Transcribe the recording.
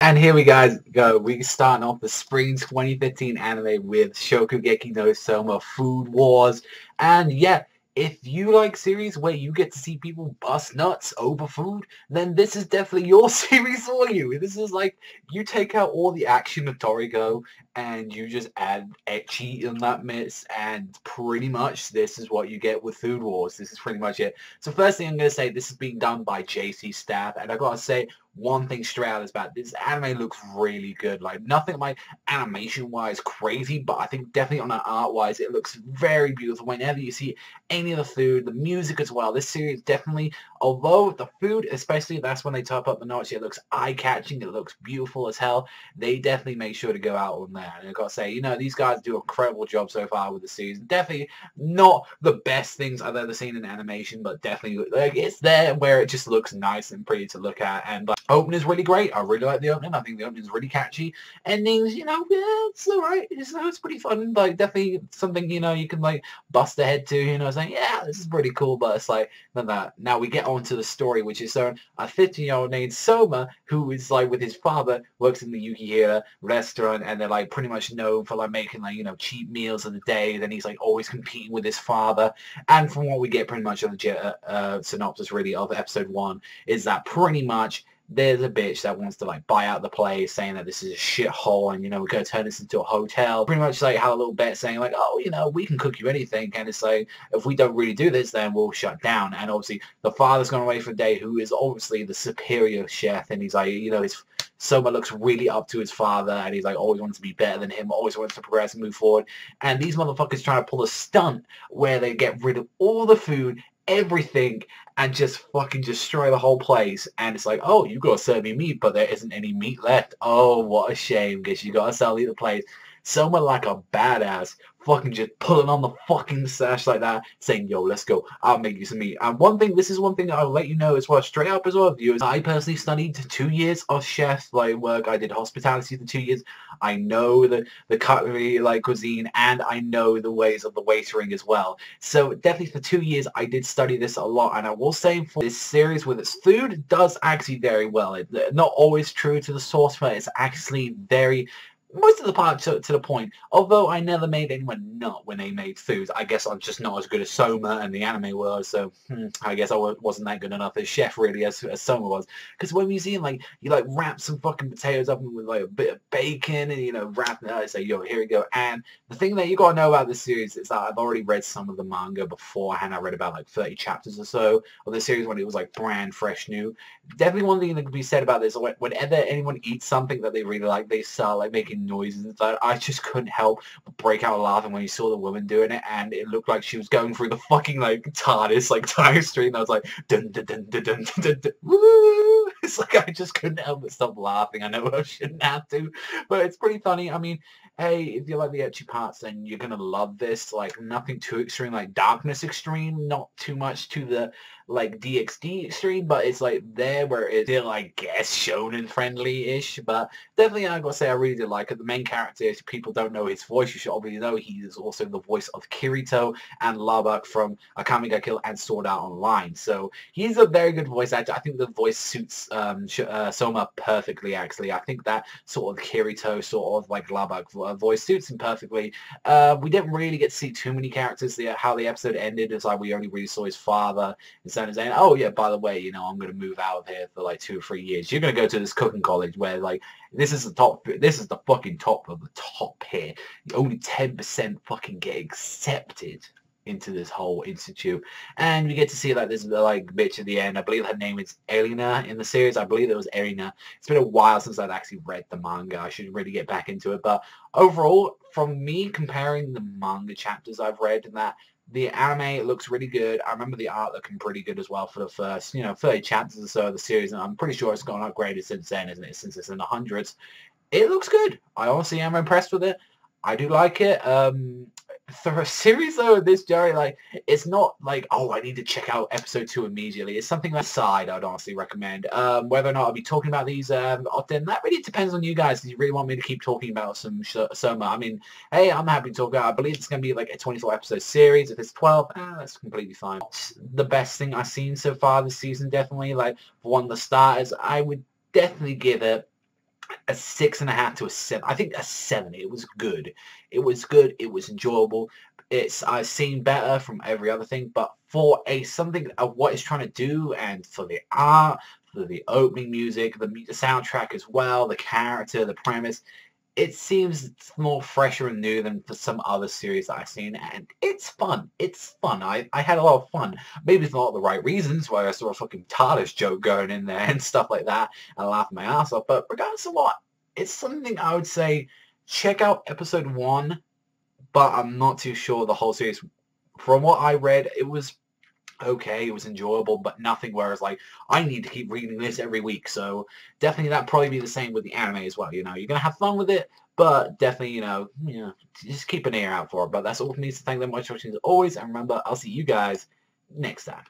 And here we guys go. We starting off the spring 2015 anime with Shokugeki no Soma Food Wars. And yeah, if you like series where you get to see people bust nuts over food, then this is definitely your series for you. This is like, you take out all the action of Toriko and you just add ecchi in that mix, and pretty much this is what you get with Food Wars. This is pretty much it. So first thing I'm going to say, this is being done by JC staff, and I gotta say, one thing straight out is bad. This anime looks really good. Like, nothing like animation-wise crazy, but I think definitely on an art-wise, it looks very beautiful. Whenever you see any of the food, the music as well, this series definitely, although the food, especially that's when they top up the notch, it looks eye-catching, it looks beautiful as hell. They definitely make sure to go out on there. And I've got to say, you know, these guys do an incredible job so far with the series. Definitely not the best things I've ever seen in animation, but definitely, like, it's there where it just looks nice and pretty to look at. And opening is really great. I really like the opening. I think the opening is really catchy. Endings, you know, yeah, it's alright. It's pretty fun. Like, definitely something, you know, you can like bust ahead to, you know, saying, yeah, this is pretty cool. But it's like, now we get on to the story, which is a 15-year-old named Soma, who is like with his father, works in the Yukihira restaurant, and they're like pretty much known for like making like, you know, cheap meals of the day. Then he's like always competing with his father. And from what we get pretty much of the synopsis really of episode 1 is that pretty much there's a bitch that wants to like buy out the place, saying that this is a shithole and, you know, we're going to turn this into a hotel. Pretty much like how a little bet saying like, oh, you know, we can cook you anything, and it's like, if we don't really do this, then we'll shut down. And obviously the father's gone away for a day, who is obviously the superior chef, and he's like, you know, his Soma looks really up to his father, and he's like always wants to be better than him, always wants to progress and move forward. And these motherfuckers trying to pull a stunt where they get rid of all the food, everything, and just fucking destroy the whole place. And it's like, oh, you gotta serve me meat, but there isn't any meat left. Oh, what a shame, because you gotta sell the place. Someone like a badass fucking just pulling on the fucking sash like that, saying, yo, let's go, I'll make you some meat. And this is one thing I'll let you know as well, straight up as well, viewers. I personally studied 2 years of chef like work. I did hospitality for 2 years. I know the cutlery like cuisine, and I know the ways of the waitering as well. So definitely for 2 years I did study this a lot, and I will say for this series with its food, it does actually very well. It's not always true to the source, but it's actually very, most of the part to the point. Although I never made anyone nut when they made food. I guess I'm just not as good as Soma and the anime world, so I guess I wasn't that good enough as chef really as Soma was. Because when you see him, like, you like wrap some fucking potatoes up with like a bit of bacon, and, you know, wrap it out and say, yo, here we go. And the thing that you gotta know about this series is that I've already read some of the manga beforehand. I read about like 30 chapters or so of the series when it was like brand fresh new. Definitely one thing that could be said about this, whenever anyone eats something that they really like, they start like making noises and stuff. I just couldn't help but break out laughing when you saw the woman doing it, and it looked like she was going through the fucking like TARDIS like time stream. I was like, dun dun dun dun dun dun dun, dun woo! It's like I just couldn't help but stop laughing. I know I shouldn't have to, but it's pretty funny. I mean, hey, if you like the ecchi parts, then you're gonna love this. Like, nothing too extreme, like darkness extreme, not too much to the like DxD extreme, but it's like there where it's still, I guess, shonen friendly-ish. But definitely, I gotta say, I really did like it. The main character, if people don't know his voice, you should already know he is also the voice of Kirito and Labak from Akame ga Kill and Sword Art Online. So he's a very good voice actor. I think the voice suits Soma perfectly, actually. I think that sort of Kirito, sort of like Labak voice suits him perfectly. We didn't really get to see too many characters. How the episode ended is like we only really saw his father, instead of saying, oh yeah, by the way, you know, I'm going to move out of here for like 2 or 3 years. You're going to go to this cooking college where like, this is the fucking top of the top here. Only 10% fucking get accepted into this whole institute. And we get to see like this like bitch at the end. I believe her name is Elena in the series. I believe it was Elena. It's been a while since I've actually read the manga. I should really get back into it. But overall, from me comparing the manga chapters I've read, and that the anime looks really good. I remember the art looking pretty good as well for the first, you know, 30 chapters or so of the series, and I'm pretty sure it's gone upgraded since then, isn't it? Since it's in the hundreds. It looks good. I honestly am impressed with it. I do like it. For a series though, this Jerry, like, it's not like, oh, I need to check out episode 2 immediately. It's something aside I'd honestly recommend. Whether or not I'll be talking about these often, that really depends on you guys. If you really want me to keep talking about some Soma, I mean, hey, I'm happy to talk about it. I believe it's going to be like a 24 episode series. If it's 12, that's completely fine. The best thing I've seen so far this season, definitely. Like, for one of the starters, I would definitely give it a 6.5 to a 7. I think a 7. It was good. It was good. It was enjoyable. I've seen better from every other thing, but for something of what it's trying to do, and for the art, for the opening music, the soundtrack as well, the character, the premise, it seems it's more fresher and new than for some other series that I've seen, and it's fun. It's fun. I had a lot of fun. Maybe it's not the right reasons why I saw a fucking TARDIS joke going in there and stuff like that, and I laughed my ass off, but regardless of what, it's something I would say check out episode 1, but I'm not too sure the whole series. From what I read, it was okay, it was enjoyable, but nothing where it's like, I need to keep reading this every week. So definitely that'd probably be the same with the anime as well. You know, you're gonna have fun with it, but definitely, just keep an ear out for it. But that's all for me. So thank you very much for watching as always, and remember, I'll see you guys next time.